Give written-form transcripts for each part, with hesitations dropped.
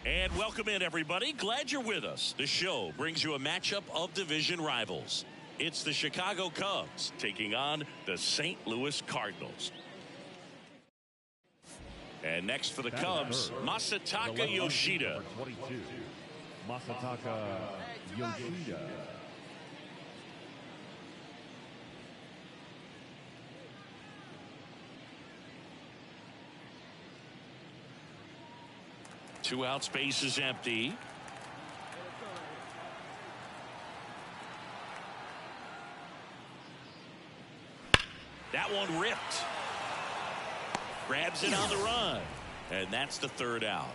And welcome in, everybody. Glad you're with us. The show brings you a matchup of division rivals. It's the Chicago Cubs taking on the St. Louis Cardinals. And next for the Cubs, Masataka Yoshida. 22, Masataka Yoshida. Two outs, base is empty. That one ripped. Grabs it on the run. And that's the third out.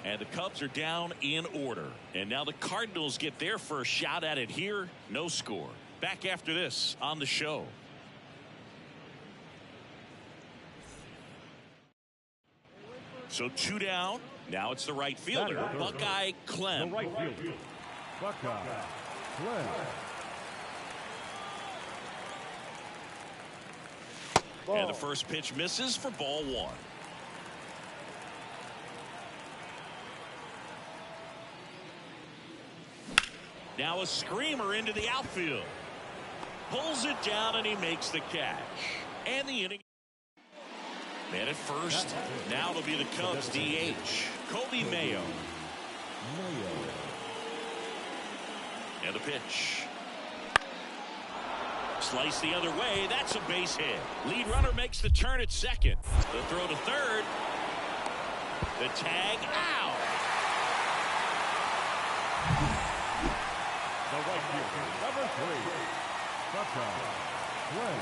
And the Cubs are down in order. And now the Cardinals get their first shot at it here. No score. Back after this on the show. So two down. Now it's the right fielder, Buckeye Clem. The right fielder, Buckeye Clem. And the first pitch misses for ball one. Now a screamer into the outfield. Pulls it down and he makes the catch. And the inning. Man at first. Now it'll be the Cubs DH. Kobe Mayo. And the pitch. Slice the other way. That's a base hit. Lead runner makes the turn at second. The throw to third. The tag out. The right fielder, number 3, Buckeye Clem.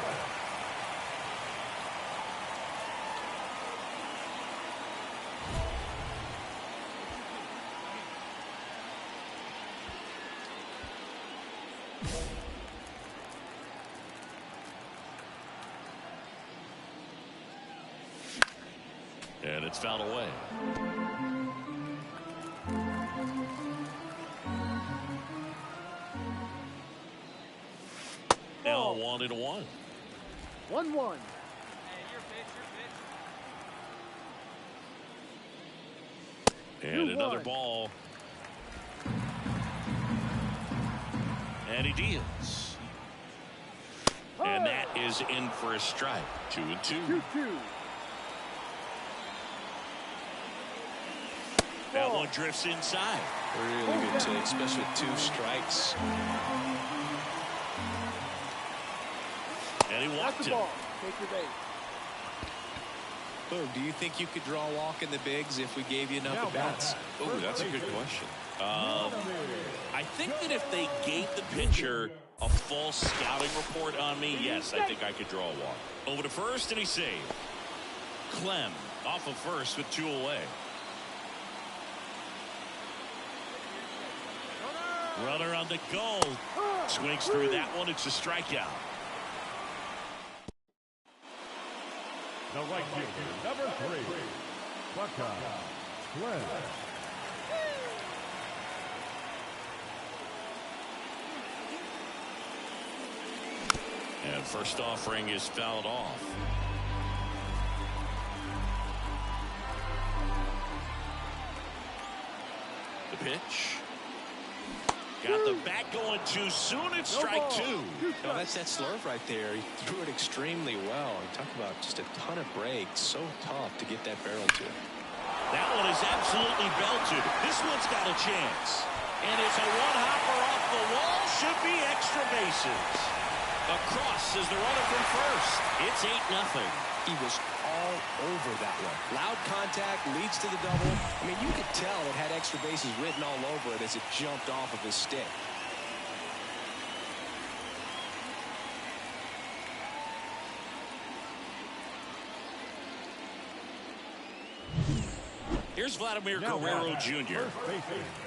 And it's fouled away. Now 1-1. 1-1. And another ball. And he deals. And that is in for a strike. 2-2. 2-2. That one drifts inside. Really good take, especially with 2 strikes. And he walked the it. ball. Take your base. Boog, do you think you could draw a walk in the bigs if we gave you enough at bats? Oh, that's a good question. I think that if they gave the pitcher a full scouting report on me, yes, I think I could draw a walk. Over to first, and he saved. Clem off of first with 2 away. Runner on the goal. Swings through that one. It's a strikeout. The right fielder, number 3, Buckeye Clem. And first offering is fouled off. The pitch. Got the bat going too soon. It's strike 2. No, that's that slurve right there. He threw it extremely well. And talk about just a ton of breaks. So tough to get that barrel to. That one is absolutely belted. This one's got a chance. And it's a one-hopper off the wall. Should be extra bases. Across is the runner from first. It's 8-0. He was all over that one. Loud contact, leads to the double. I mean, you could tell it had extra bases written all over it as it jumped off of his stick. Here's Vladimir Guerrero Jr.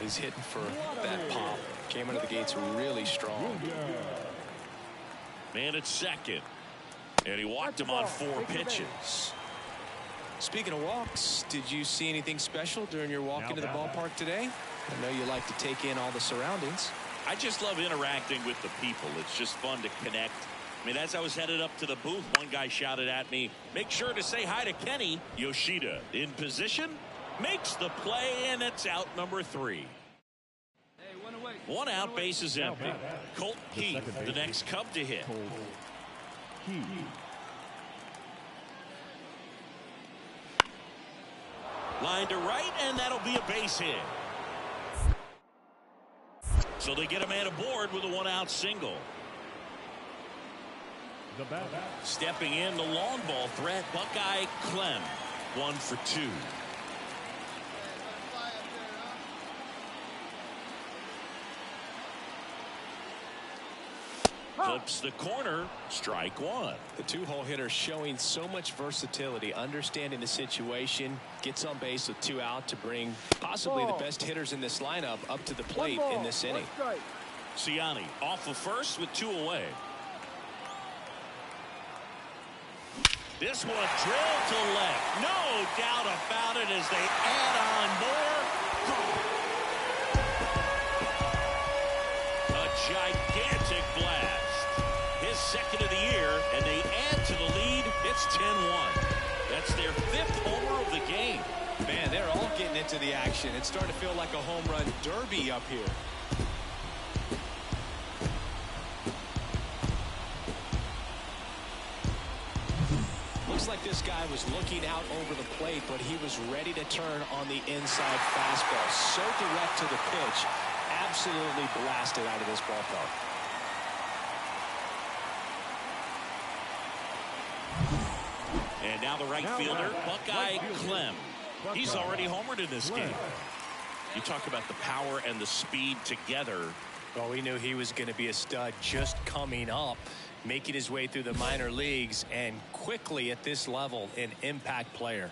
He's hitting for that pop. Came into the gates really strong. Man at second. And he walked him on 4 pitches. Speaking of walks, did you see anything special during your walk into the ballpark today? I know you like to take in all the surroundings. I just love interacting with the people. It's just fun to connect. I mean, as I was headed up to the booth, one guy shouted at me, "Make sure to say hi to Kenny." Yoshida in position. makes the play, and it's out number 3. One out, base is empty. Colt Heath, the next Cub to hit. Line to right, and that'll be a base hit. So they get a man aboard with a one-out single. Stepping in, the long ball threat, Buckeye Clem. 1 for 2. Flips the corner, strike 1. The two-hole hitter showing so much versatility, understanding the situation, gets on base with 2 out to bring possibly the best hitters in this lineup up to the plate in this inning. Ciani off of first with 2 away. This one drilled to left. No doubt about it as they add on more. A gigantic blast. His second of the year, and they add to the lead. It's 10-1. That's their 5th homer of the game. Man, they're all getting into the action. It's starting to feel like a home run derby up here. Looks like this guy was looking out over the plate, but he was ready to turn on the inside fastball. So direct to the pitch. Absolutely blasted out of this ballpark. And now the right fielder, Buckeye Clem. He's already homered in this game. You talk about the power and the speed together. Well, we knew he was going to be a stud just coming up, making his way through the minor leagues, and quickly at this level, an impact player.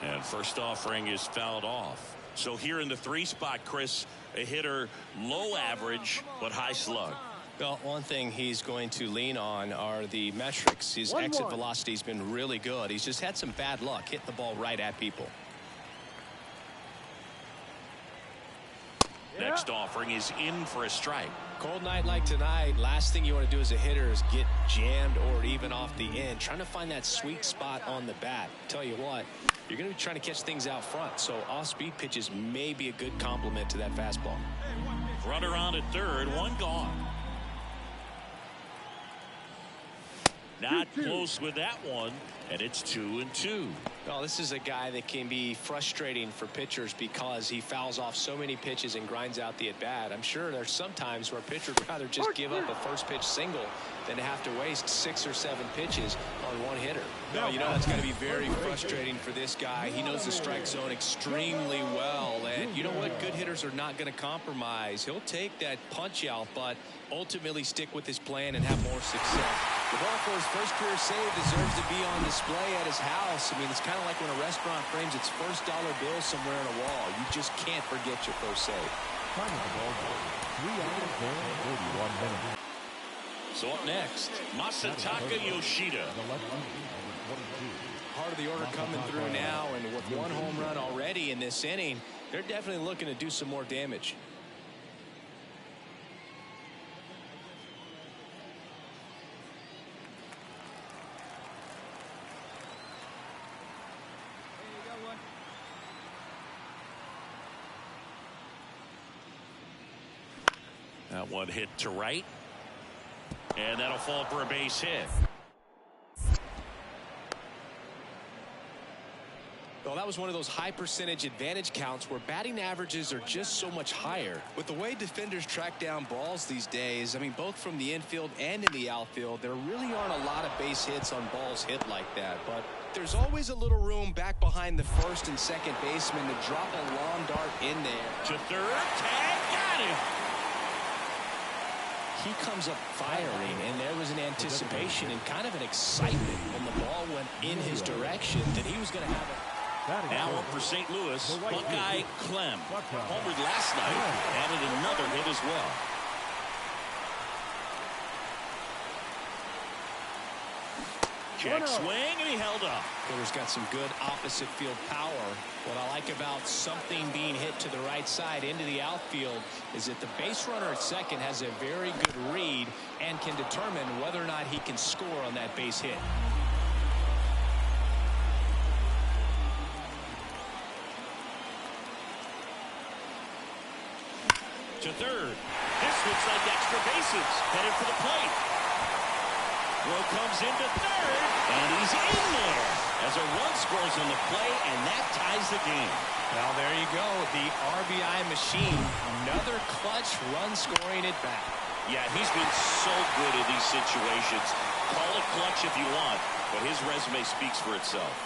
And first offering is fouled off. So here in the 3 spot, Chris, a hitter low average but high slug. Well, one thing he's going to lean on are the metrics. His exit velocity has been really good. He's just had some bad luck hitting the ball right at people. Next offering is in for a strike. Cold night like tonight, last thing you want to do as a hitter is get jammed or even off the end. Trying to find that sweet spot on the bat. Tell you what, you're going to be trying to catch things out front, so off-speed pitches may be a good complement to that fastball. Runner on at third, 1 gone. Not close with that one, and it's 2-2. Well, this is a guy that can be frustrating for pitchers because he fouls off so many pitches and grinds out the at-bat. I'm sure there's some times where a pitcher would rather just give up a first pitch single than to have to waste 6 or 7 pitches on one hitter. No, you know that's got to be very frustrating for this guy. He knows the strike zone extremely well, and you know what? Good hitters are not going to compromise. He'll take that punch out, but ultimately stick with his plan and have more success. The ball for his first career save deserves to be on display at his house. I mean, it's kind of like when a restaurant frames its first dollar bill somewhere on a wall. You just can't forget your first save. Time of the ball, 3 hours and 41 minutes. So up next, Masataka Yoshida. Heart of the order coming through now, and with 1 home run already in this inning, they're definitely looking to do some more damage. That one hit to right. And that'll fall for a base hit. Well, that was one of those high percentage advantage counts where batting averages are just so much higher. With the way defenders track down balls these days, I mean, both from the infield and in the outfield, there really aren't a lot of base hits on balls hit like that. But there's always a little room back behind the first and second baseman to drop a long dart in there. To third, tag, got him. He comes up firing, and there was an anticipation and kind of an excitement when the ball went in his direction that he was going to have it. Now up for St. Louis, Buckeye Clem. Homered last night, added another hit as well. Check swing, and he held up. Hitter's got some good opposite field power. What I like about something being hit to the right side into the outfield is that the base runner at second has a very good read and can determine whether or not he can score on that base hit. To third. This looks like extra bases. Headed for the plate. Throw comes into third, and he's in there as a run scores on the play, and that ties the game. Well, there you go. The RBI machine. Another clutch run scoring at bat. Yeah, he's been so good in these situations. Call it clutch if you want, but his resume speaks for itself.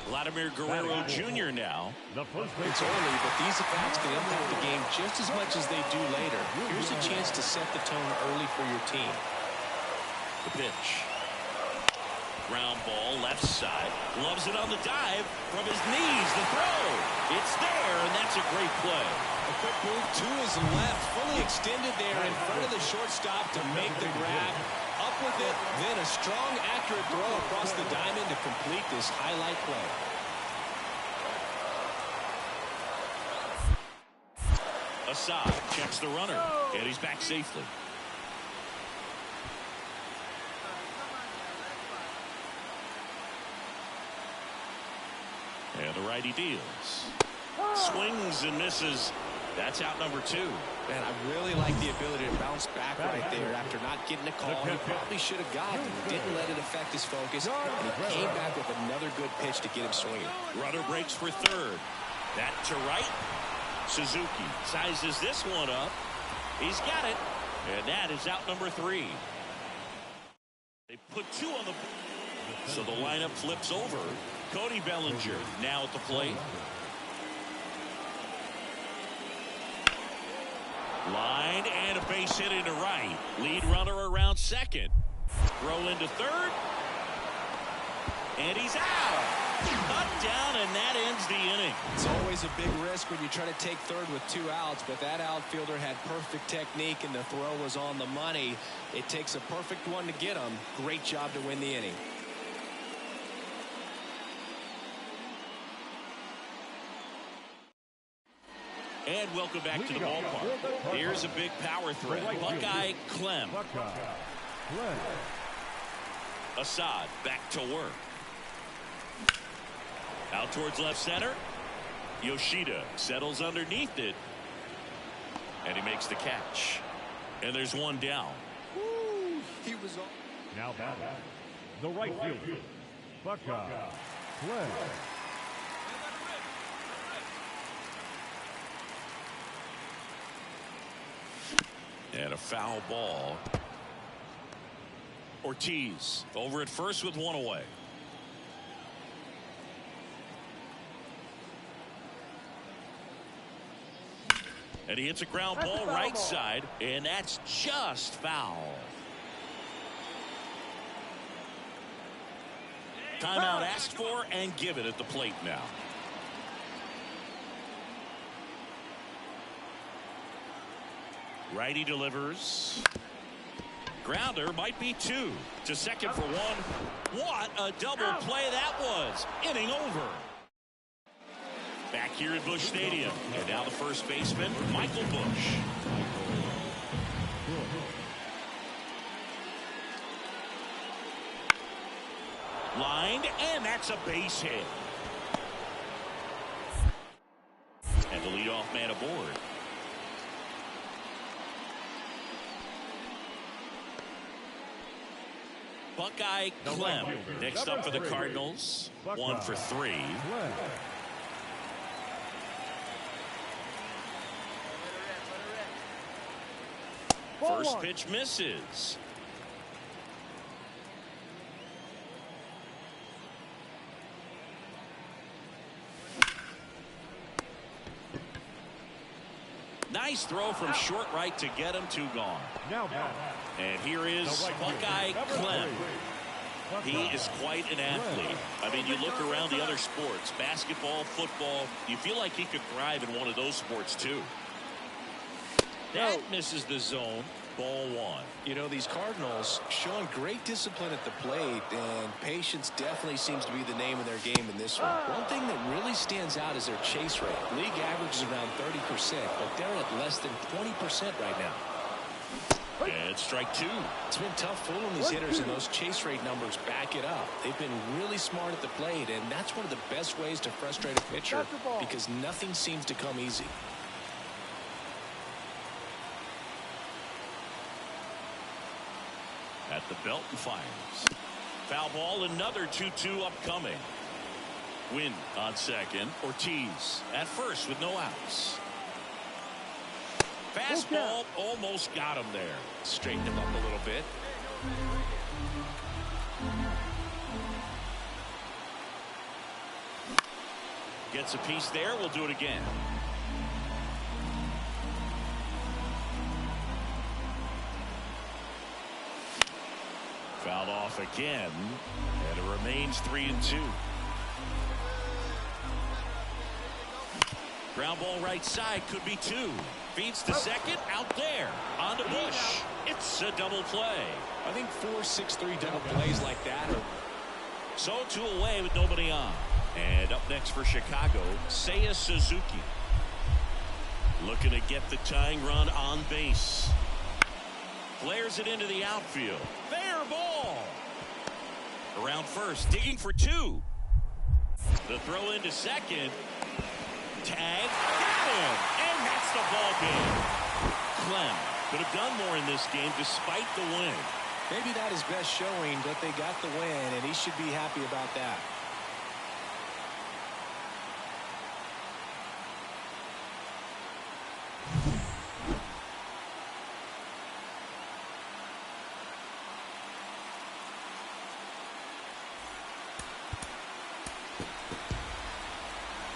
Vladimir Guerrero Jr. now. It's early, but these at-bats can impact the game just as much as they do later. Here's a chance to set the tone early for your team. The pitch. Ground ball, left side. Gloves it on the dive from his knees. The throw. It's there, and that's a great play. A quick move to his left, fully extended there in front of the shortstop to make the grab. Up with it, then a strong, accurate throw across the diamond to complete this highlight play. Assad checks the runner, and he's back safely. And the righty deals. Swings and misses. That's out number 2. Man, I really like the ability to bounce back right there after not getting a call. He probably should have gotten it. Didn't let it affect his focus, and he came back with another good pitch to get him swinging. Runner breaks for third. That to right. Suzuki sizes this one up. He's got it. And that is out number 3. They put 2 on the... So the lineup flips over. Cody Bellinger now at the plate. Line and a base hit into right. Lead runner around second. Throw into third. And he's out. Cut down, and that ends the inning. It's always a big risk when you try to take third with 2 outs, but that outfielder had perfect technique, and the throw was on the money. It takes a perfect one to get him. Great job to win the inning. And welcome back to the ballpark. Here's a big power threat. Buckeye Clem. Assad back to work. Out towards left center. Yoshida settles underneath it. And he makes the catch. And there's one down. Woo, he was on. Now batting, the right fielder, Buckeye Clem. And a foul ball. Ortiz over at first with 1 away. And he hits a ground ball right side, and that's just foul. Timeout asked for and given at the plate now. Righty delivers. Grounder might be 2 to second for 1. What a double play that was. Inning over. Back here at Busch Stadium. And now the first baseman, Michael Busch. Lined, and that's a base hit. And the leadoff man aboard. Buckeye Clem next up for the Cardinals. 1 for 3. First pitch misses. Nice throw from short right to get him 2 gone. And here is Buckeye Clem. He is quite an athlete. I mean, you look around the other sports, basketball, football, you feel like he could thrive in one of those sports too. That misses the zone. Ball 1. You know, these Cardinals showing great discipline at the plate, and patience definitely seems to be the name of their game in this one. One thing that really stands out is their chase rate. League average is around 30%, but they're at less than 20% right now. And strike two. It's been tough fooling these hitters, and those chase rate numbers back it up. They've been really smart at the plate, and that's one of the best ways to frustrate a pitcher because nothing seems to come easy. At the belt and fires. Foul ball, another 2-2 upcoming. Win on second. Ortiz at first with no outs. Fastball almost got him there. Straightened him up a little bit. Gets a piece there. We'll do it again. Fouled off again, and it remains 3-2. Ground ball right side, could be two. Feeds to second, out there, on to Bush. It's a double play. I think 4-6-3 double plays like that are... So two away with nobody on. And up next for Chicago, Seiya Suzuki. Looking to get the tying run on base. Flares it into the outfield. Fair ball. Around first, digging for two. The throw into second. Tag, got him, and that's the ball game. Clem could have done more in this game despite the win. Maybe not his best showing, but they got the win, and he should be happy about that.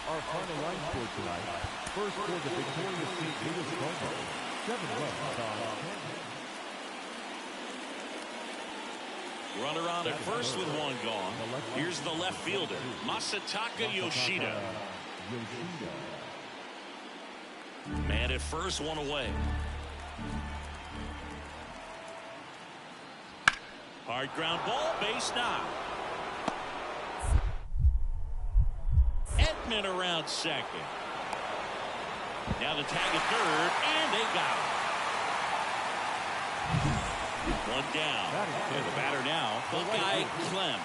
Our final line score tonight. First for the victorious St. Louis Cardinals, 7 runs on 10. Runner on at first with one gone. Here's the left fielder, Masataka Yoshida. Man at first, one away. Hard ground ball, base knock. Edman around second. Now the tag at third, and they got him. One down. And the batter now, Buckeye Clem.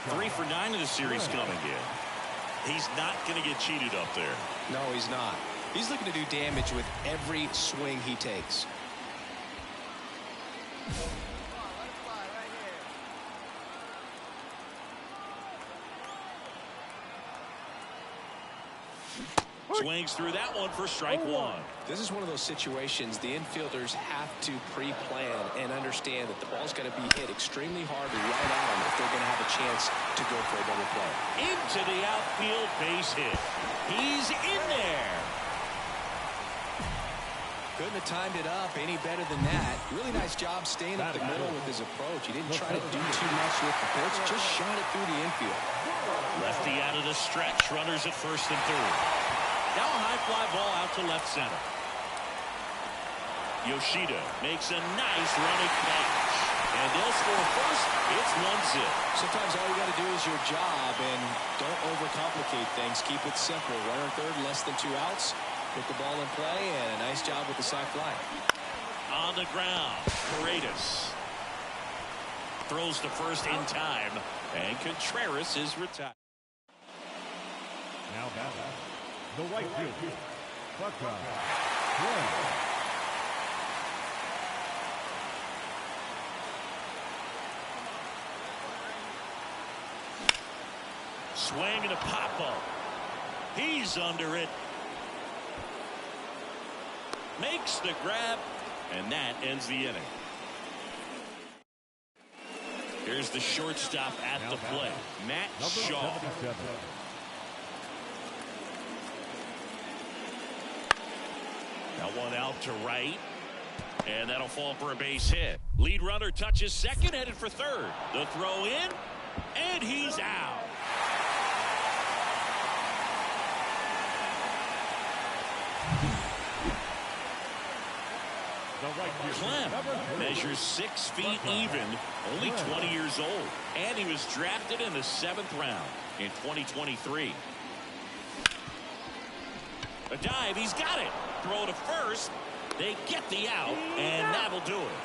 3 for 9 in the series coming in. He's not going to get cheated up there. No, he's not. He's looking to do damage with every swing he takes. Swings through that one for strike one. This is one of those situations the infielders have to pre-plan and understand that the ball's got to be hit extremely hard right at them if they're going to have a chance to go for a double play. Into the outfield, base hit. He's in there. Couldn't have timed it up any better than that. Really nice job staying up the middle with his approach. He didn't try to do too much with the pitch, just shot it through the infield. Lefty out of the stretch, runners at first and third. Now a high fly ball out to left center. Yoshida makes a nice running catch. And they'll score first. It's 1-0. Sometimes all you got to do is your job and don't overcomplicate things. Keep it simple. Runner third, less than 2 outs. Put the ball in play, and a nice job with the sac fly. On the ground, Paredes throws to first in time, and Contreras is retired. Now batting, the right fielder, Buckeye Clem. Swing and a pop-up. He's under it. Makes the grab, and that ends the inning. Here's the shortstop at the plate, Matt Shaw. 77. That one out to right, and that'll fall for a base hit. Lead runner touches second, headed for third. The throw in, and he's out. Clem measures 6 feet even, only 20 years old, and he was drafted in the 7th round in 2023. A dive, he's got it. Throw to first. They get the out, and that'll do it.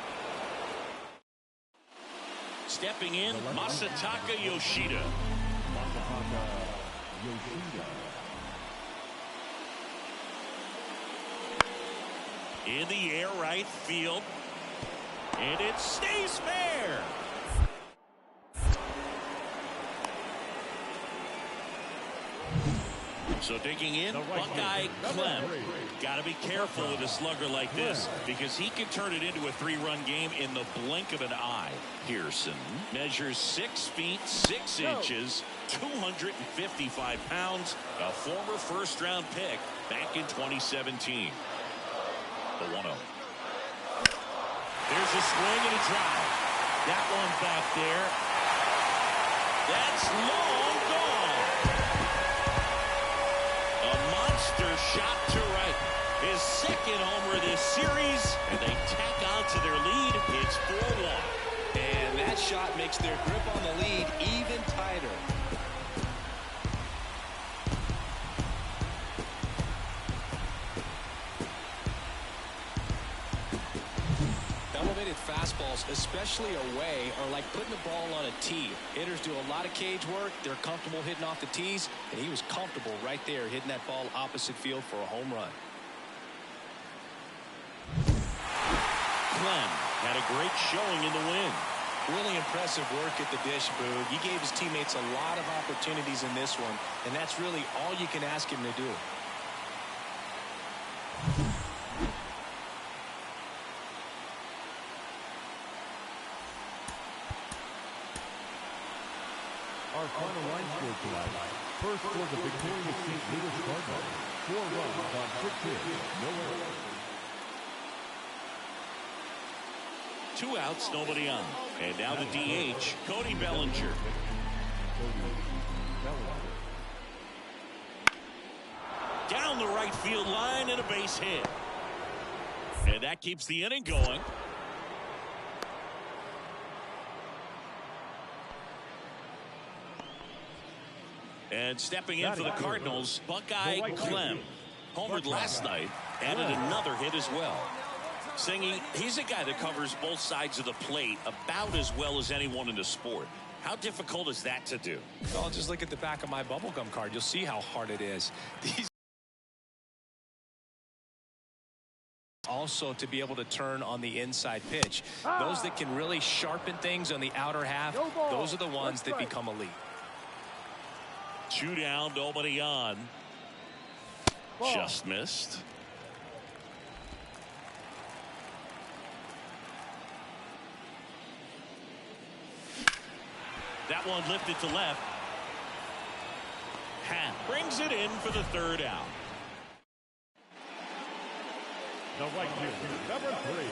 stepping in, Masataka Yoshida. Masataka Yoshida. In the air, right field. And it stays fair. So digging in, Buckeye Clem. Got to be careful with a slugger like this because he can turn it into a 3-run game in the blink of an eye. Pearson measures 6 feet 6 inches, 255 pounds, a former first-round pick back in 2017. The 1-0. There's a swing and a drive. That one back there. That's long gone. A monster shot to right. His second homer this series, and they tack on to their lead. It's 4-1. And that shot makes their grip on the lead even tighter. Elevated fastballs, especially away, are like putting the ball on a tee. Hitters do a lot of cage work. They're comfortable hitting off the tees, and he was comfortable right there hitting that ball opposite field for a home run. Clem had a great showing in the win. Really impressive work at the dish, Boog. He gave his teammates a lot of opportunities in this one, and that's really all you can ask him to do. Our final line score tonight. First for the victorious St. Louis Cardinals. 4 runs on 6 hits, no errors. 2 outs, nobody on. And now the DH, Cody Bellinger. Down the right field line and a base hit. And that keeps the inning going. And stepping in for the Cardinals, Buckeye Clem. Homered last night, added another hit as well. Singy, he's a guy that covers both sides of the plate about as well as anyone in the sport. How difficult is that to do? Well, just look at the back of my bubblegum card. You'll see how hard it is. Also to be able to turn on the inside pitch. Those that can really sharpen things on the outer half, those are the ones that become elite. 2 down, nobody on. Just missed. That one lifted to left. Hat brings it in for the 3rd out. The right fielder, number 3,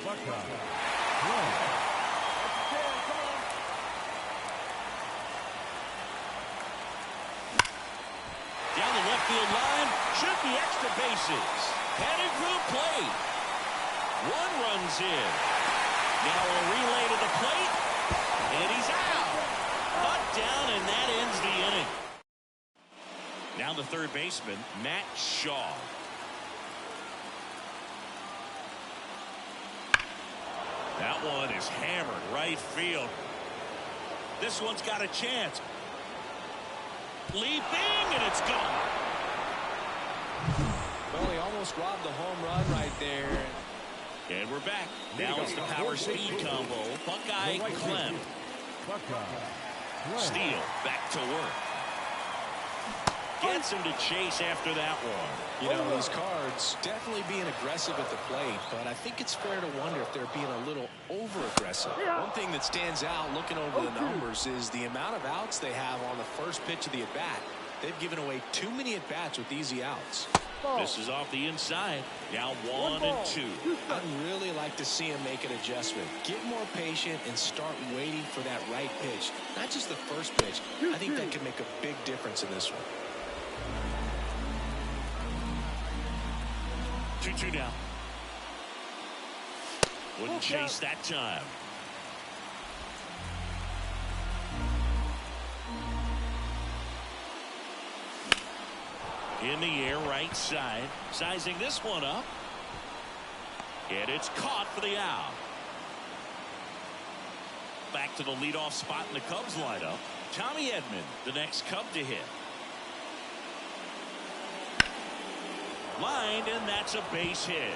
Buckeye Clem. Down the left field line, should be extra bases. Headed for the plate. 1 runs in. Now a relay to the plate, and he's out. Cut down, and that ends the inning. Now the 3rd baseman, Matt Shaw. That one is hammered right field. This one's got a chance. Leaping, and it's gone. Well, he almost robbed the home run right there. And we're back. Now it's the power speed combo. Buckeye Clem. Steele back to work. Gets him to chase after that one. You know, these Cards definitely being aggressive at the plate, but I think it's fair to wonder if they're being a little over-aggressive. One thing that stands out looking over the numbers is the amount of outs they have on the first pitch of the at-bat. They've given away too many at-bats with easy outs. This is off the inside. Now 1 and 2. I'd really like to see him make an adjustment. Get more patient and start waiting for that right pitch. Not just the first pitch. I think that could make a big difference in this one. 2-2 now. Wouldn't chase that time. In the air, right side. Sizing this one up. And it's caught for the out. back to the leadoff spot in the Cubs lineup. Tommy Edman, the next Cub to hit. Lined, and that's a base hit.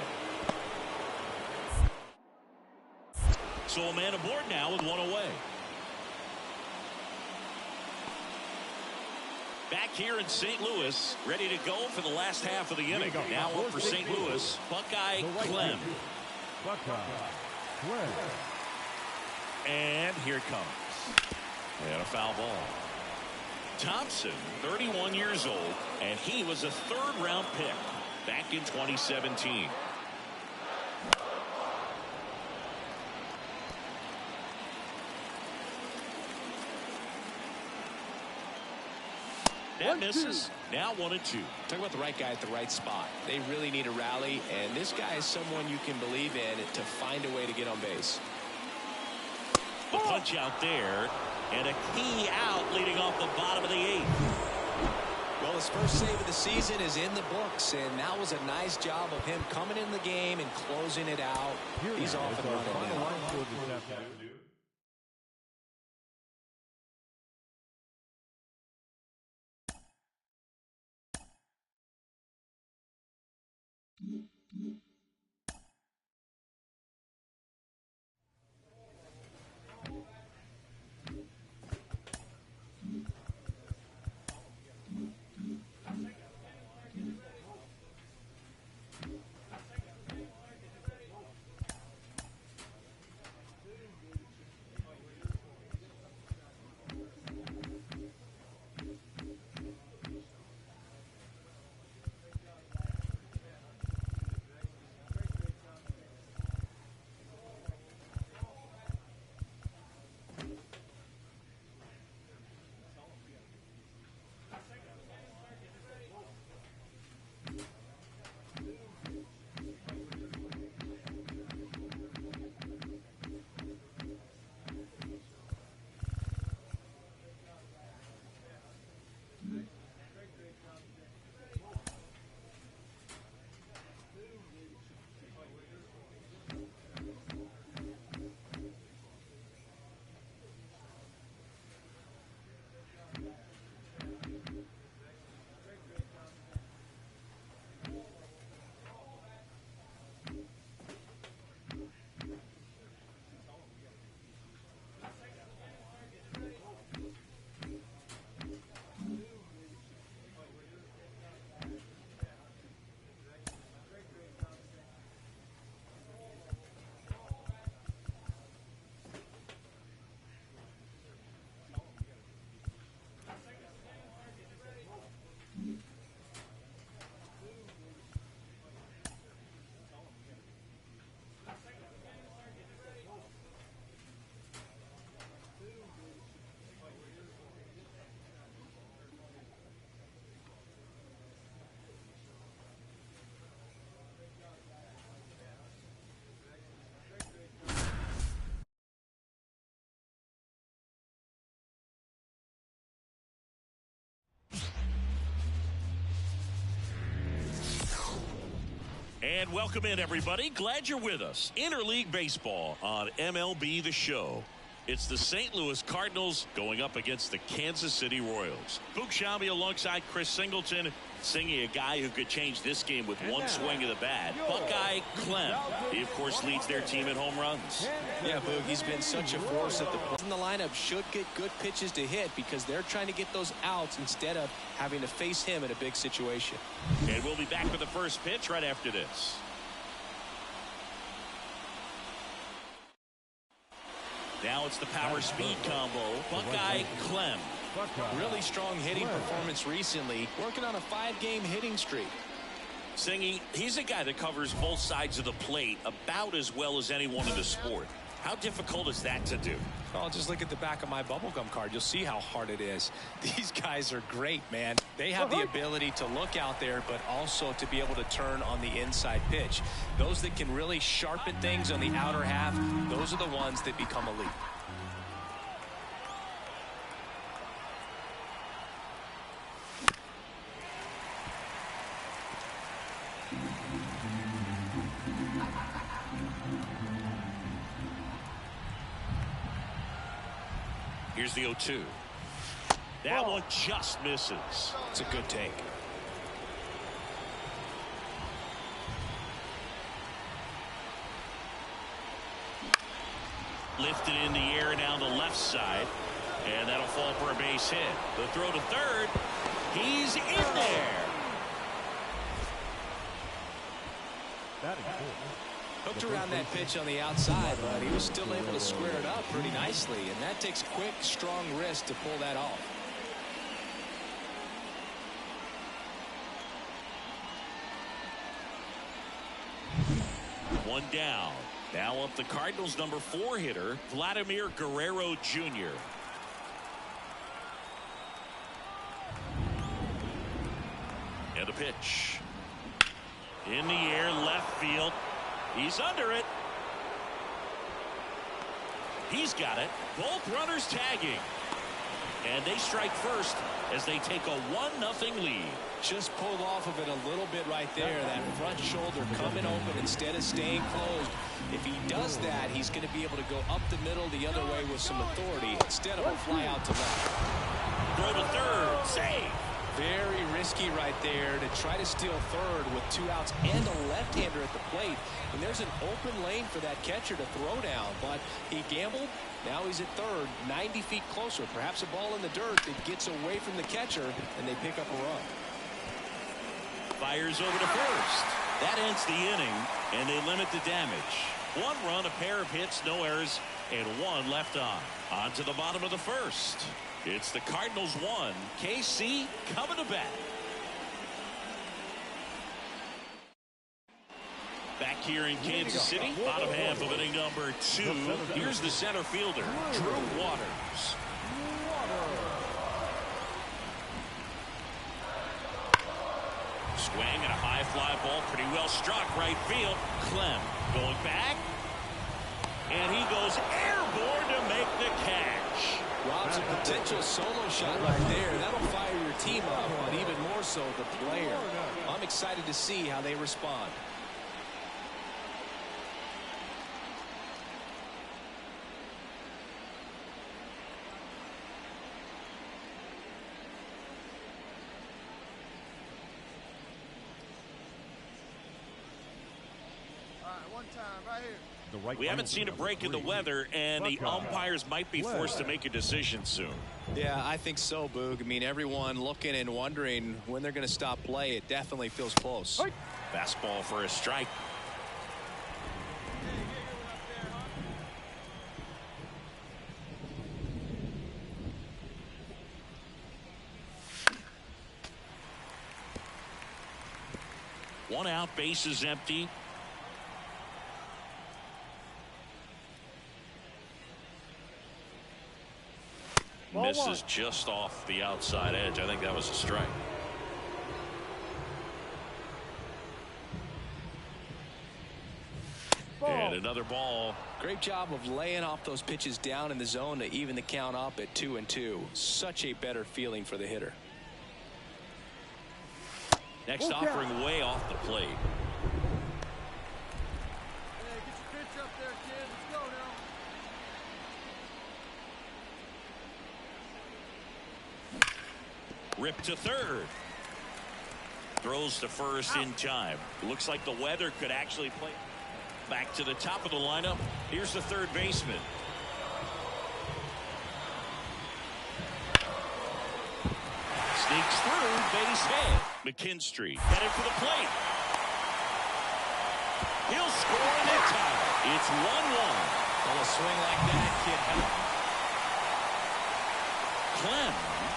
So a man aboard now with one away. Back here in St. Louis, ready to go for the last half of the inning. Now up for St. Louis, Buckeye Clem. And here it comes. And a foul ball. Thompson, 31 years old, and he was a third-round pick back in 2017. That misses. Now 1-2. Talk about the right guy at the right spot. They really need a rally, and this guy is someone you can believe in to find a way to get on base. The punch out there, and a key out leading off the bottom of the 8th. Well, his first save of the season is in the books, and that was a nice job of him coming in the game and closing it out. He's off and running now. And welcome in, everybody. Glad you're with us. Interleague Baseball on MLB The Show. It's the St. Louis Cardinals going up against the Kansas City Royals. Boog Sciambi alongside Chris Singleton, singing a guy who could change this game with one swing of the bat. Buckeye Clem. He, of course, leads their team in home runs. Yeah, Boog, he's been such a force at the plate. The lineup should get good pitches to hit because they're trying to get those outs instead of having to face him in a big situation. And we'll be back for the first pitch right after this. Now it's the power speed combo. Buckeye Clem. Really strong hitting performance recently. Working on a 5-game hitting streak. Singy, he's a guy that covers both sides of the plate about as well as anyone in the sport. How difficult is that to do? Oh, just look at the back of my bubblegum card. You'll see how hard it is. These guys are great, man. They have the ability to look out there, but also to be able to turn on the inside pitch. Those that can really sharpen things on the outer half, those are the ones that become elite. Here's the 0-2. That one just misses. It's a good take. Lifted in the air down the left side. And that'll fall for a base hit. The throw to third. He's in there. That is cool. Hooked around that pitch on the outside, but he was still able to square it up pretty nicely. And that takes quick, strong wrist to pull that off. One down. Now up the Cardinals' number 4 hitter, Vladimir Guerrero Jr. And a pitch. In the air, left field. He's under it. He's got it. Both runners tagging. And they strike first as they take a 1-0 lead. Just pulled off of it a little bit right there. That front shoulder coming open instead of staying closed. If he does that, he's going to be able to go up the middle the other way with some authority instead of a fly out to left. Throw to third. Save. Very risky right there to try to steal third with 2 outs and a left-hander at the plate. And there's an open lane for that catcher to throw down, but he gambled. Now he's at third, 90 feet closer. Perhaps a ball in the dirt that gets away from the catcher, and they pick up a run. Fires over to first. That ends the inning, and they limit the damage. 1 run, a pair of hits, no errors, and 1 left on. On to the bottom of the first. It's the Cardinals 1. KC coming to bat. Back here in Kansas City, bottom half of inning number 2. Here's the center fielder, Drew Waters. Swing and a high fly ball, pretty well struck right field. Clem going back, and he goes airborne to make the catch. Rob's a potential solo shot right there. That'll fire your team up, but even more so the player. I'm excited to see how they respond. One time right here. We haven't seen a break in the weather, and the umpires might be forced to make a decision soon. Yeah, I think so, Boog. I mean, everyone looking and wondering when they're going to stop play. It definitely feels close. Fastball for a strike. One out, bases empty. Misses just off the outside edge. I think that was a strike. And another ball. Great job of laying off those pitches down in the zone to even the count up at 2-2. Such a better feeling for the hitter. Next offering way off the plate. Hey, get your pitch up there, kid. Let's go now. Ripped to third. Throws to first in time. Looks like the weather could actually play. Back to the top of the lineup. Here's the third baseman. Sneaks through, base hit. McKinstry headed for the plate. He'll score in that time. It's 1-1. Well, a swing like that, kid. Clem,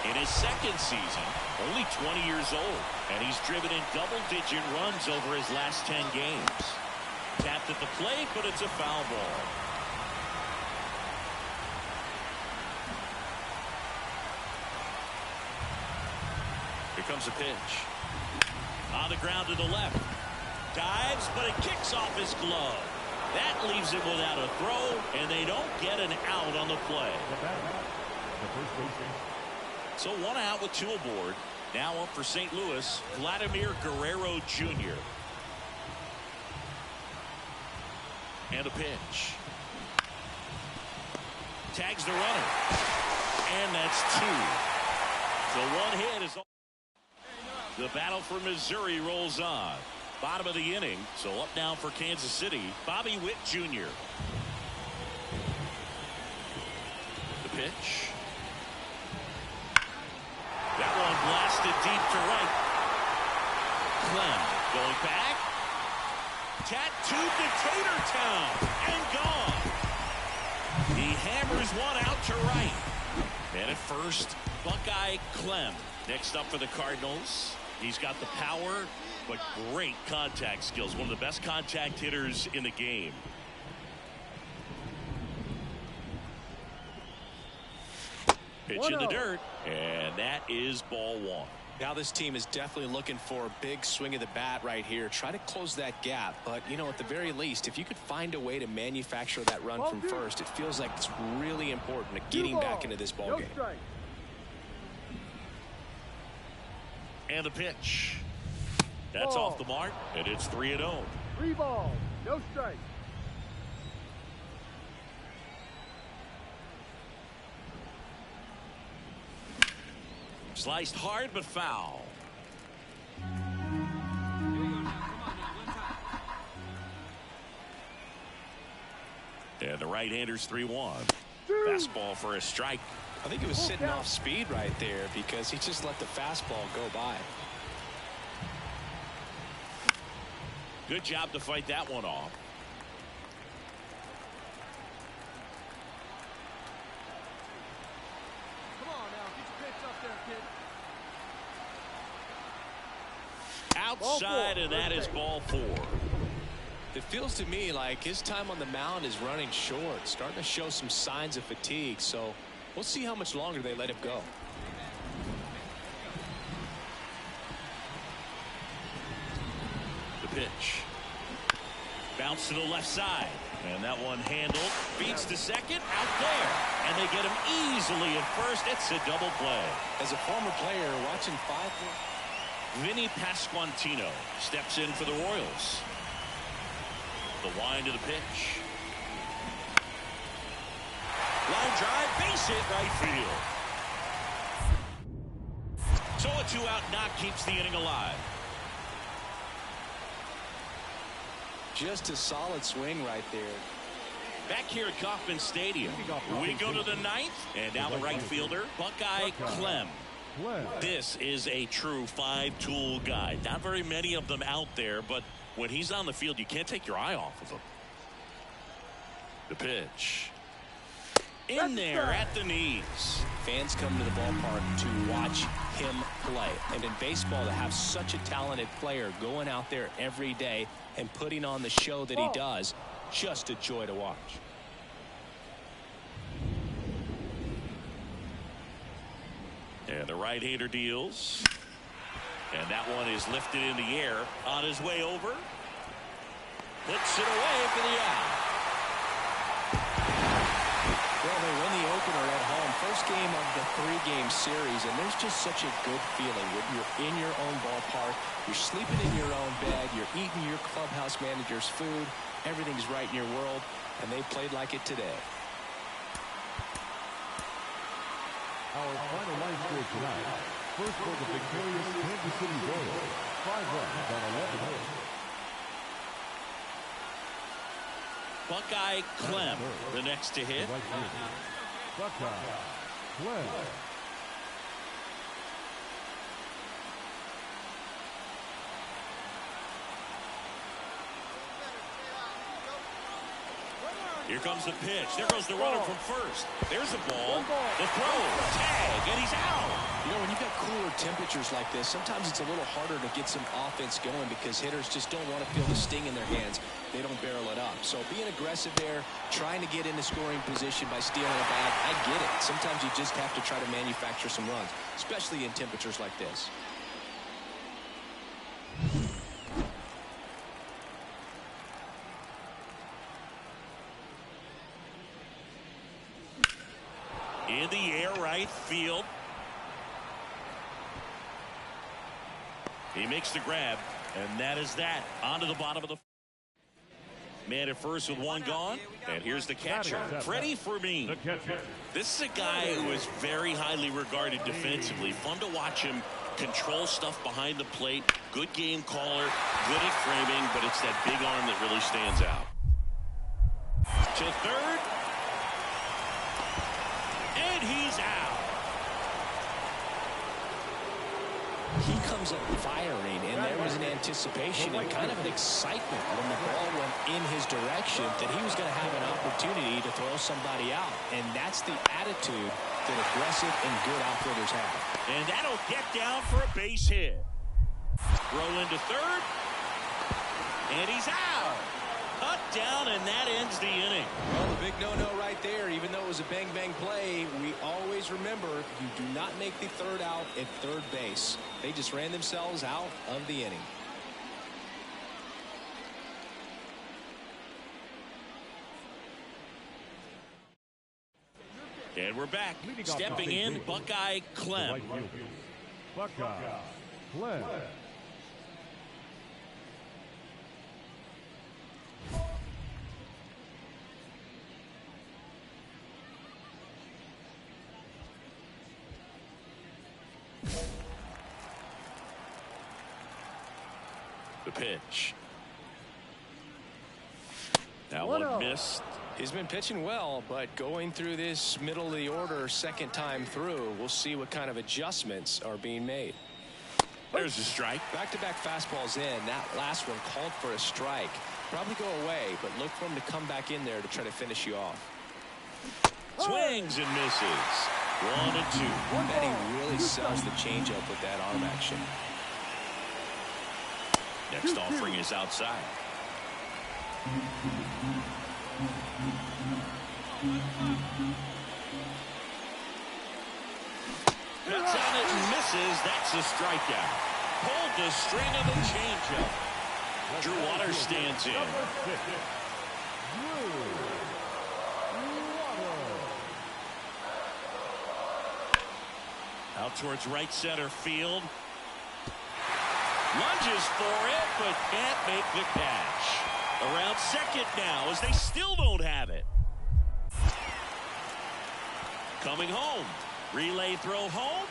in his second season, only 20 years old, and he's driven in double-digit runs over his last 10 games. Tapped at the plate, but it's a foul ball. Here comes a pitch. On the ground to the left. Dives, but it kicks off his glove. That leaves him without a throw, and they don't get an out on the play. So 1 out with 2 aboard. Now up for St. Louis, Vladimir Guerrero Jr. And a pitch. Tags the runner. And that's 2. So one hit is all. The battle for Missouri rolls on. Bottom of the inning. So up now for Kansas City, Bobby Witt Jr. The pitch. That one blasted deep to right. Clem going back. Tattooed to Tatertown and gone. He hammers one out to right. And at first, Buckeye Clem. Next up for the Cardinals, he's got the power, but great contact skills. One of the best contact hitters in the game. Pitch in the dirt, and that is ball 1. Now this team is definitely looking for a big swing of the bat right here. Try to close that gap. But, you know, at the very least, if you could find a way to manufacture that run from first, it feels like it's really important to getting back into this ball game. And the pitch. That's off the mark, and it's 3-0. 3 balls, no strike. Sliced hard but foul. And the right-hander's 3-1. Fastball for a strike. I think he was sitting off speed right there because he just let the fastball go by. Good job to fight that one off. Come on now, get your pitch up there, kid. Outside, and that is ball 4. It feels to me like his time on the mound is running short, starting to show some signs of fatigue. So we'll see how much longer they let him go. The pitch. Bounce to the left side. And that one handled. Beats to second. Out there. And they get him easily at first. It's a double play. As a former player, watching 5. Vinny Pasquantino steps in for the Royals. The wind of the pitch. Line drive, base hit, right field. So a 2-out knock keeps the inning alive. Just a solid swing right there. Back here at Kauffman Stadium, we go to the 9th, and now the right fielder, Buckeye Clem. This is a true 5-tool guy. Not very many of them out there, but when he's on the field, you can't take your eye off of him. The pitch. In there at the knees. Fans come to the ballpark to watch him play. And in baseball, to have such a talented player going out there every day and putting on the show that he does, just a joy to watch. And the right-hander deals. And that one is lifted in the air on his way over. Puts it away for the out. Well, they win the opener at home. First game of the 3-game series, and there's just such a good feeling when you're in your own ballpark, you're sleeping in your own bed, you're eating your clubhouse manager's food, everything's right in your world, and they played like it today. Our final line score tonight. First for the victorious Kansas City Royals. 5 runs on 11 hits. Buckeye Clem, the next to hit. Buckeye Clem. Here comes the pitch. There goes the runner from first. There's a ball. The throw. Tag. And he's out. You know, when you've got cooler temperatures like this, sometimes it's a little harder to get some offense going because hitters just don't want to feel the sting in their hands. They don't barrel it up. So being aggressive there, trying to get into scoring position by stealing a bag, I get it. Sometimes you just have to try to manufacture some runs, especially in temperatures like this. In the air, right field. He makes the grab, and that is that. On to the bottom of the Man at first with one gone. And here's the catcher, Freddie Fermin. This is a guy who is very highly regarded defensively. Fun to watch him control stuff behind the plate. Good game caller, good at framing, but it's that big arm that really stands out. To third. And he's out. He comes up firing, and there was an anticipation and kind of an excitement when the ball went in his direction that he was going to have an opportunity to throw somebody out. And that's the attitude that aggressive and good outfielders have. And that'll get down for a base hit. Throw into third. And he's out. Cut down, and that ends the inning. Well, the big no-no right there, even though it was a bang-bang play, we always remember you do not make the third out at third base. They just ran themselves out of the inning. And we're back. Stepping in, Buckeye Clem. Buckeye Clem. The pitch. That one missed. He's been pitching well, but going through this middle of the order second time through, we'll see what kind of adjustments are being made. There's a strike. Back-to-back fastballs in. That last one called for a strike. Probably go away, but look for him to come back in there to try to finish you off. Swings and misses. 1-2. And he really sells the changeup with that arm action. Next offering is outside. Cuts on it and misses. That's a strikeout. Pulled the string of the changeup. Drew Waters stands in. Out towards right center field. Lunges for it, but can't make the catch. Around second now as they still don't have it. Coming home. Relay throw home.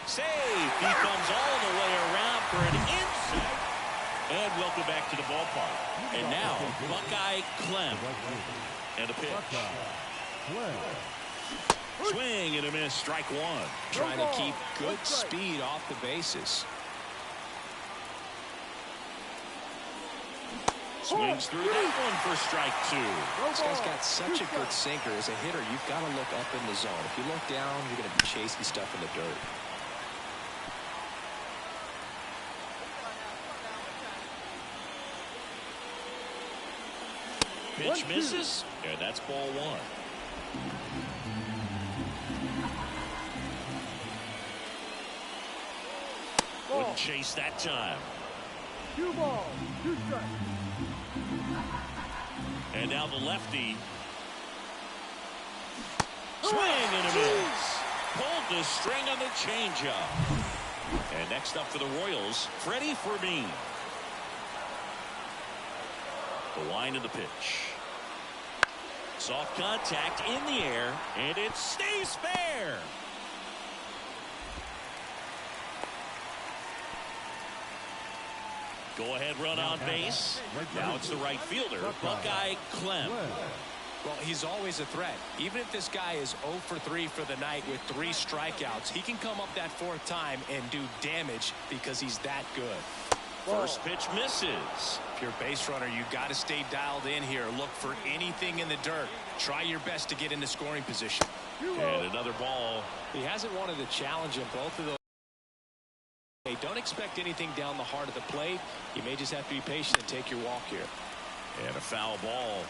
Save. He comes all the way around for an insight. And welcome back to the ballpark. And now, Buckeye Clem. And a pitch. Swing and a miss. Strike one. Trying to keep good speed off the bases. Swings through that one for strike two. This guy's got such a good sinker. As a hitter, you've got to look up in the zone. If you look down, you're going to be chasing stuff in the dirt. Pitch misses, and that's ball one. Wouldn't chase that time. 2 balls, 2 strikes. And now the lefty. Swing and a miss. Pulled the string on the changeup. And next up for the Royals, Freddie Fermin. The line of the pitch. Soft contact in the air, and it stays fair. Go ahead run on base. Now it's the right fielder, Buckeye Clem. Well, he's always a threat. Even if this guy is 0 for 3 for the night with 3 strikeouts, he can come up that 4th time and do damage because he's that good. First pitch misses. If you're a base runner, you got to stay dialed in here. Look for anything in the dirt. Try your best to get into scoring position. And another ball. He hasn't wanted a challenge in both of those. Hey, don't expect anything down the heart of the plate. You may just have to be patient and take your walk here. And a foul ball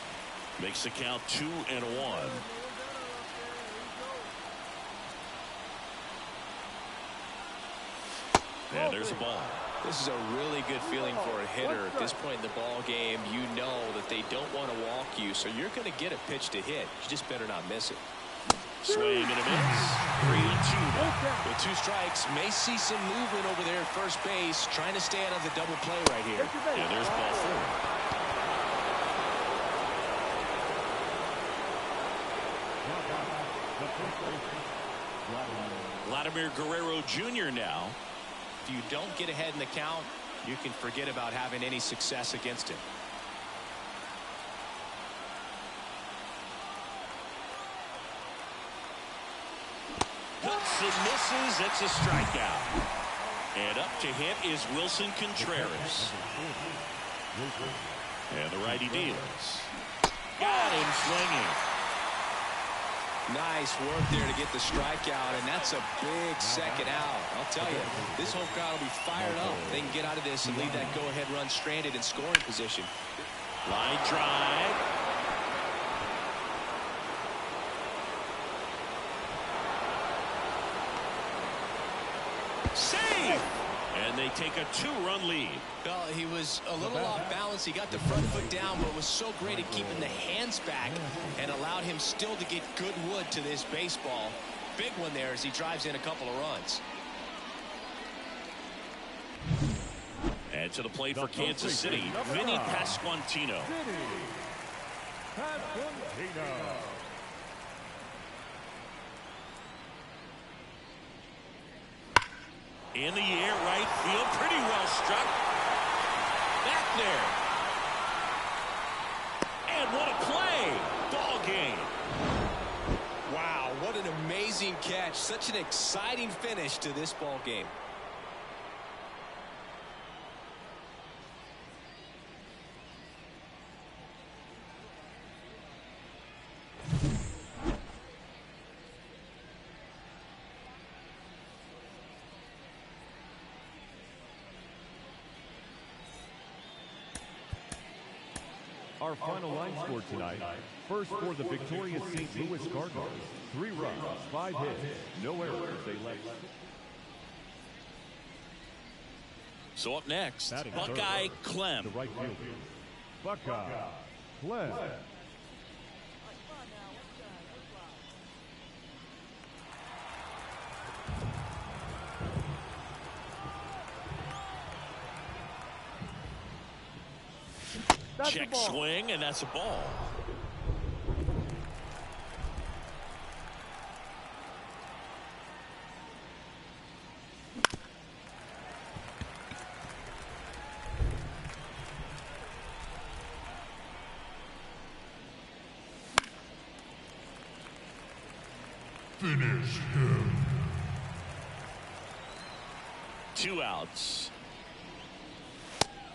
makes the count 2-1. And there's a ball. This is a really good feeling for a hitter. At this point in the ball game, you know that they don't want to walk you, so you're going to get a pitch to hit. You just better not miss it. Swing and a miss. 3-2 now. With 2 strikes, may see some movement over there at first base, trying to stay out of the double play right here. Yeah, there's ball 4. Vladimir Guerrero Jr. now. If you don't get ahead in the count, you can forget about having any success against him. Cuts and misses. It's a strikeout. And up to hit is Wilson Contreras. And the righty deals. Got him swinging. Nice work there to get the strikeout, and that's a big second out. I'll tell you, this home crowd will be fired up. They can get out of this and leave that go-ahead run stranded in scoring position. Line drive. Save! And they take a 2-run lead. Well, he was a little off balance. He got the front foot down, but was so great at keeping the hands back and allowed him still to get good wood to this baseball. Big one there as he drives in a couple of runs. And to the plate for Kansas City, Vinny Pasquantino. In the air, right field, pretty well struck. Back there. And what a play. Ball game. Wow, what an amazing catch. Such an exciting finish to this ball game. Our final line score tonight. First for the victorious St. Louis Cardinals. 3 runs, 5 hits, no errors. They left. So up next, Buckeye Clem. The right fielder, Buckeye Clem. Check swing, and that's a ball. Finish him. 2 outs.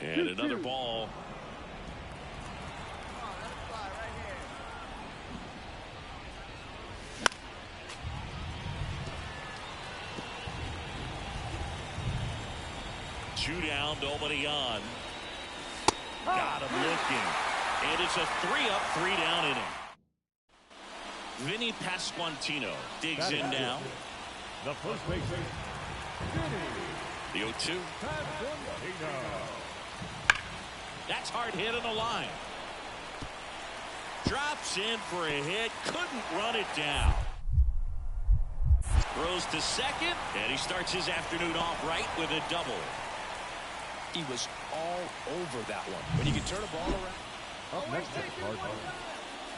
And another ball. Two down, nobody on. Got him looking. And it's a 3-up, 3-down inning. Vinny Pasquantino digs in now. The first baseman, The 0-2. That's hard hit on the line. Drops in for a hit. Couldn't run it down. Throws to second. And he starts his afternoon off right with a double. He was all over that one. When you can turn a ball around. Up next to the Cardinals,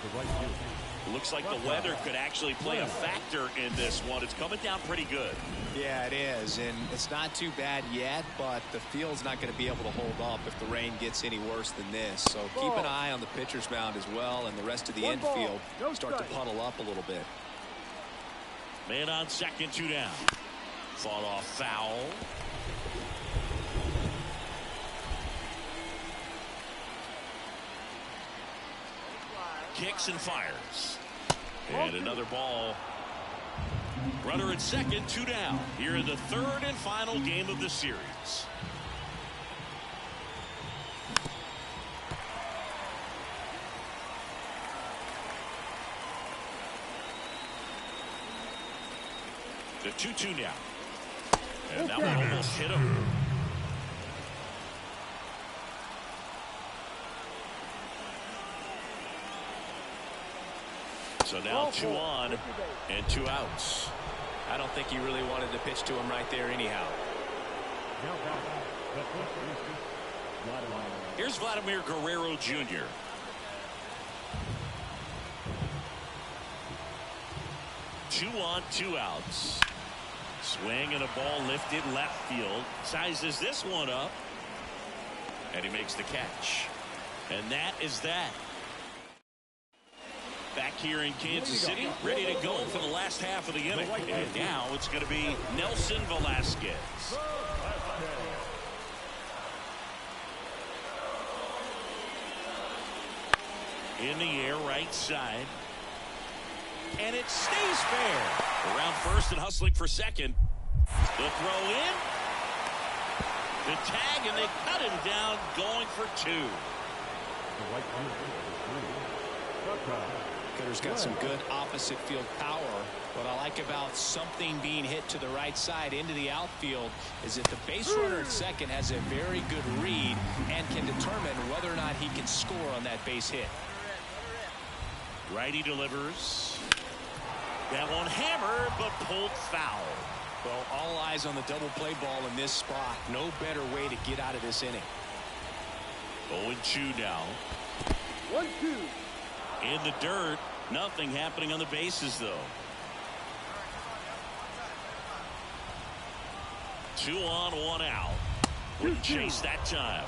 the right fielder. Looks like the weather could actually play a factor in this one. It's coming down pretty good. Yeah, it is, and it's not too bad yet, but the field's not going to be able to hold up if the rain gets any worse than this. So keep an eye on the pitcher's mound as well, and the rest of the infield start to puddle up a little bit. Man on second, 2 down. Fought off foul. Kicks and fires. And another ball. Runner at second, 2 down. Here in the 3rd and final game of the series. The 2-2 now. And that one almost hit him. So now 2 on and 2 outs. I don't think he really wanted to pitch to him right there anyhow. Here's Vladimir Guerrero Jr. 2 on, 2 outs. Swing and a ball lifted left field. Sizes this one up. And he makes the catch. And that is that. Back here in Kansas City, ready to go for the last half of the inning. And now it's going to be Nelson Velasquez. In the air, right side. And it stays fair. Around first and hustling for second. The throw in. The tag, and they cut him down, going for 2. Hitter's got some good opposite field power. What I like about something being hit to the right side into the outfield is that the base runner at second has a very good read and can determine whether or not he can score on that base hit. Righty delivers. That one hammered, but pulled foul. Well, all eyes on the double play ball in this spot. No better way to get out of this inning. 0-2 now. 1-2. In the dirt. Nothing happening on the bases, though. 2 on, 1 out. Wouldn't chase that time.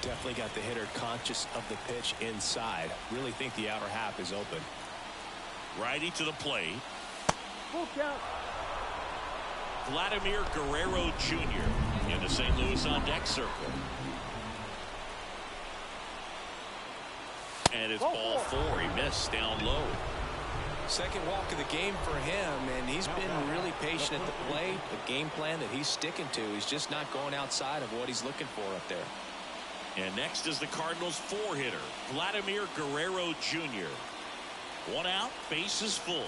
Definitely got the hitter conscious of the pitch inside. Really think the outer half is open. Righty to the plate. Full count. Vladimir Guerrero Jr. in the St. Louis on deck circle. And it's ball 4. He missed down low. Second walk of the game for him, and he's been really patient at the plate. The game plan that he's sticking to. He's just not going outside of what he's looking for up there. And next is the Cardinals 4-hitter, Vladimir Guerrero Jr. 1 out, bases full.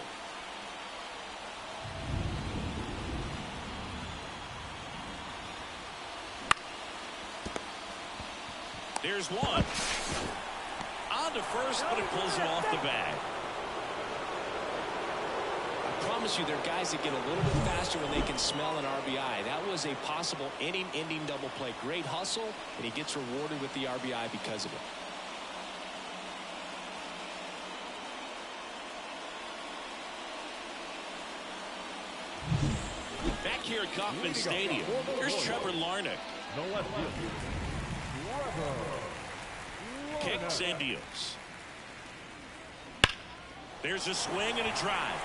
There's one. On to first, but it pulls him off the bag. I promise you, there are guys that get a little bit faster when they can smell an RBI. That was a possible inning-ending double play. Great hustle, and he gets rewarded with the RBI because of it. Back here at Kauffman Stadium, here's Trevor Larnach. No left field. Kicks and deals. There's a swing and a drive.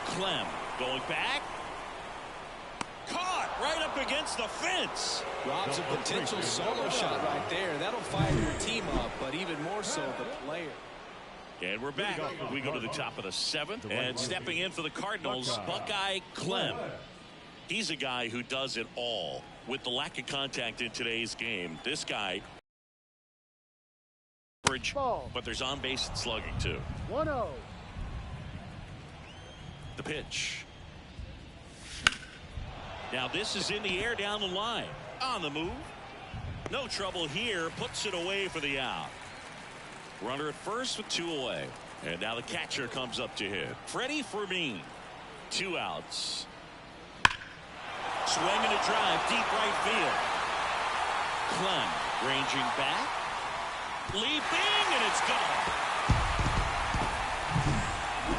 Clem going back. Caught right up against the fence. Rob's a potential solo shot right there. That'll fire your team up, but even more so the player. And we're back. We go to the top of the 7th. And stepping in for the Cardinals, Buckeye Clem. He's a guy who does it all. With the lack of contact in today's game, this guy, but there's on base and slugging too. 1-0. The pitch. Now this is in the air down the line. On the move. No trouble here. Puts it away for the out. Runner at first with 2 away. And now the catcher comes up to hit. Freddie Fermin. 2 outs. Swing and a drive deep right field. Clem ranging back. Leaping, and it's gone.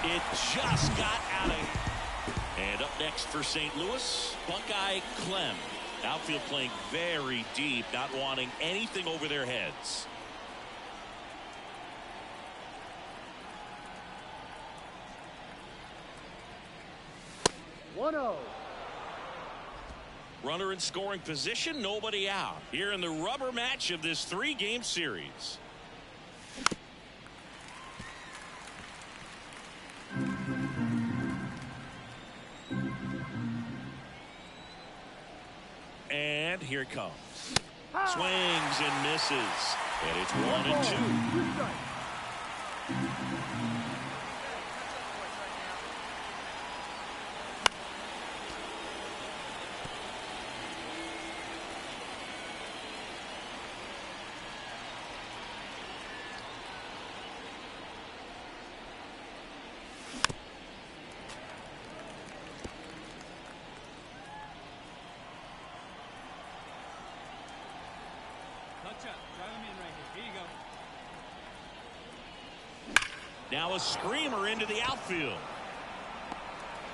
It just got out of here. And up next for St. Louis, Buckeye Clem. Outfield playing very deep, not wanting anything over their heads. Runner in scoring position, nobody out. Here in the rubber match of this 3-game series. And here it comes. Swings and misses. And it's 1-2. Now a screamer into the outfield.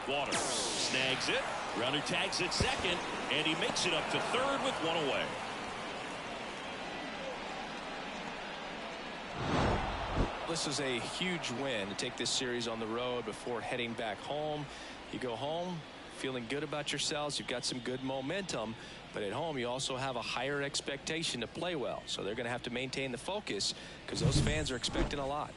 Waters snags it. Runner tags at second, and he makes it up to third with one away. This is a huge win to take this series on the road before heading back home. You go home feeling good about yourselves. You've got some good momentum, but at home you also have a higher expectation to play well. So they're going to have to maintain the focus because those fans are expecting a lot.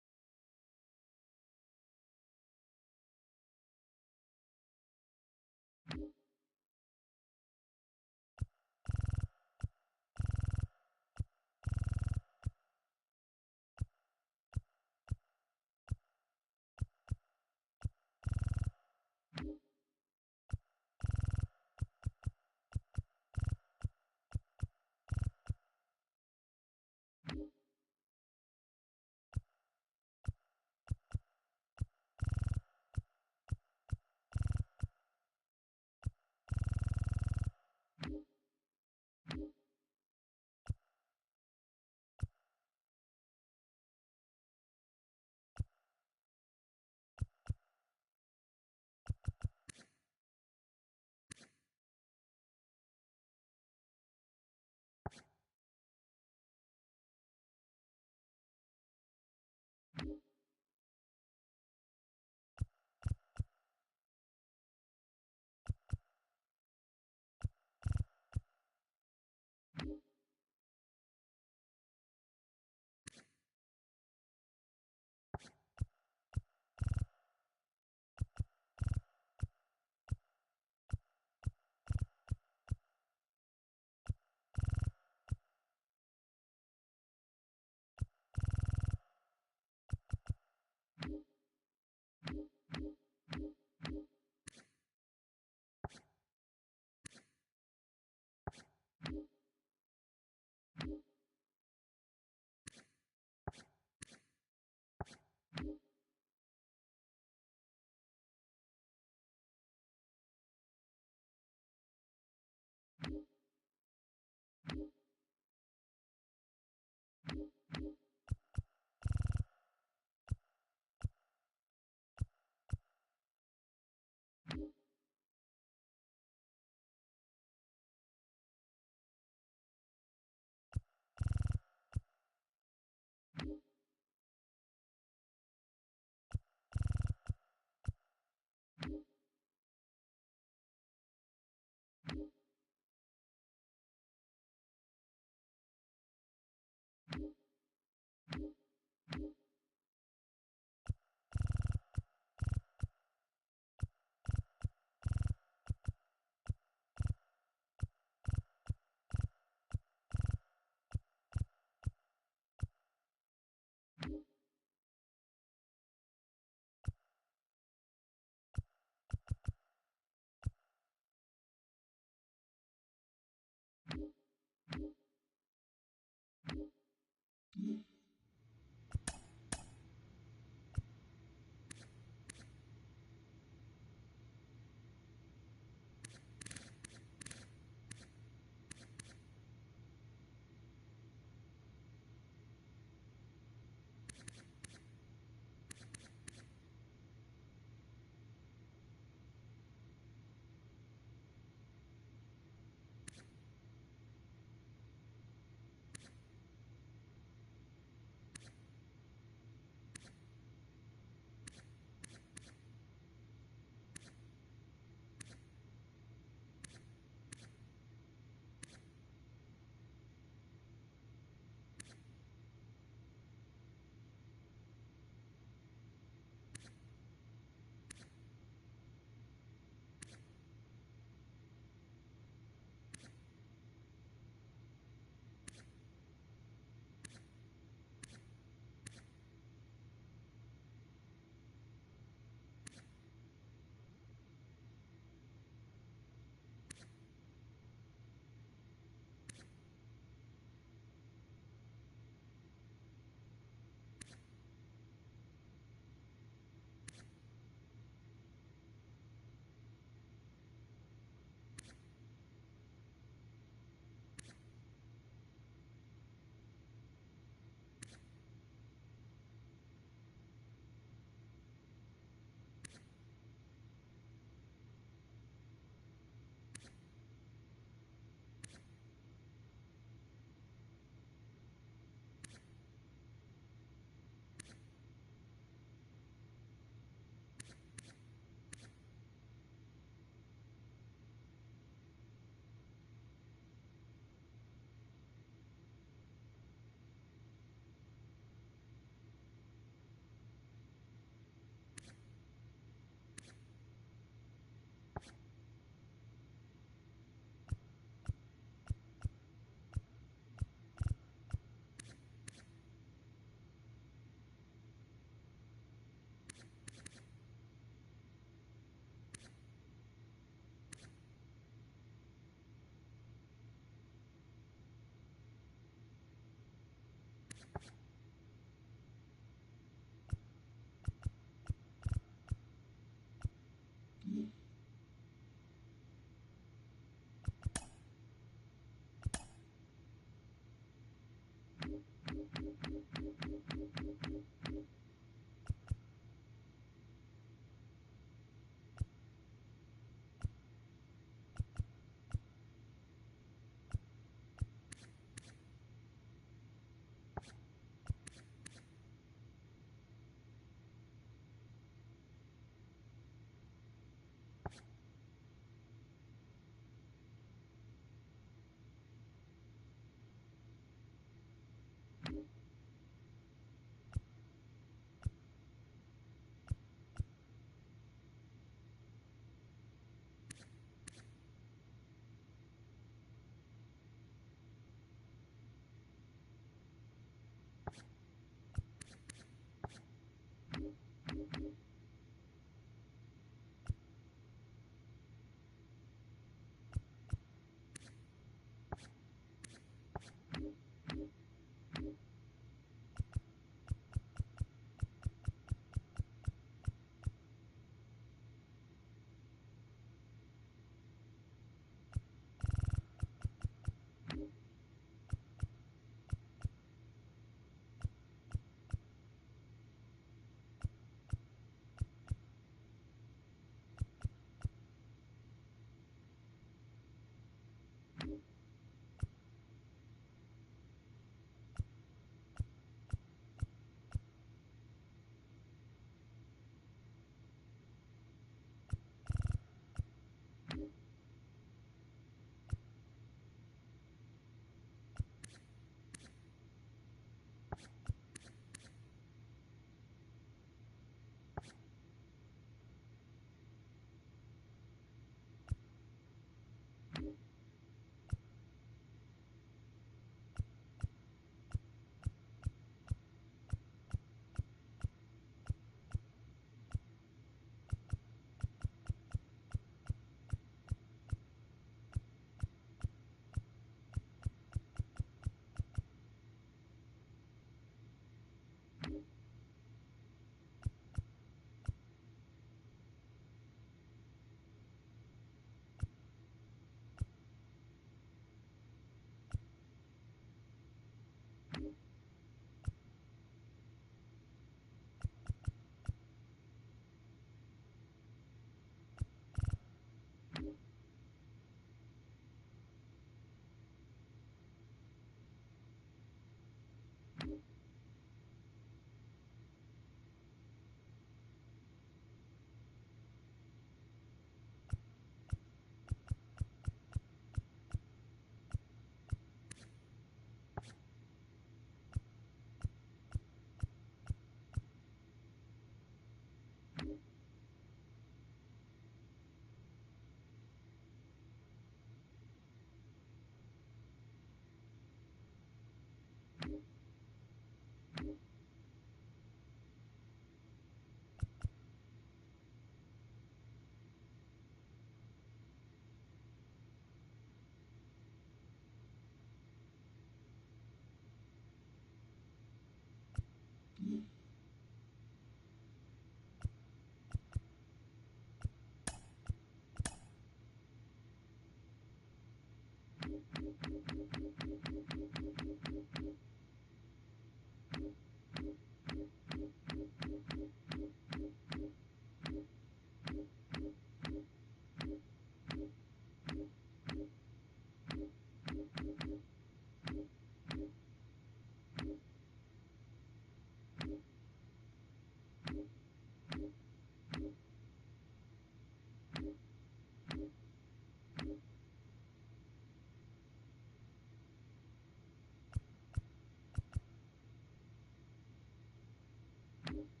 you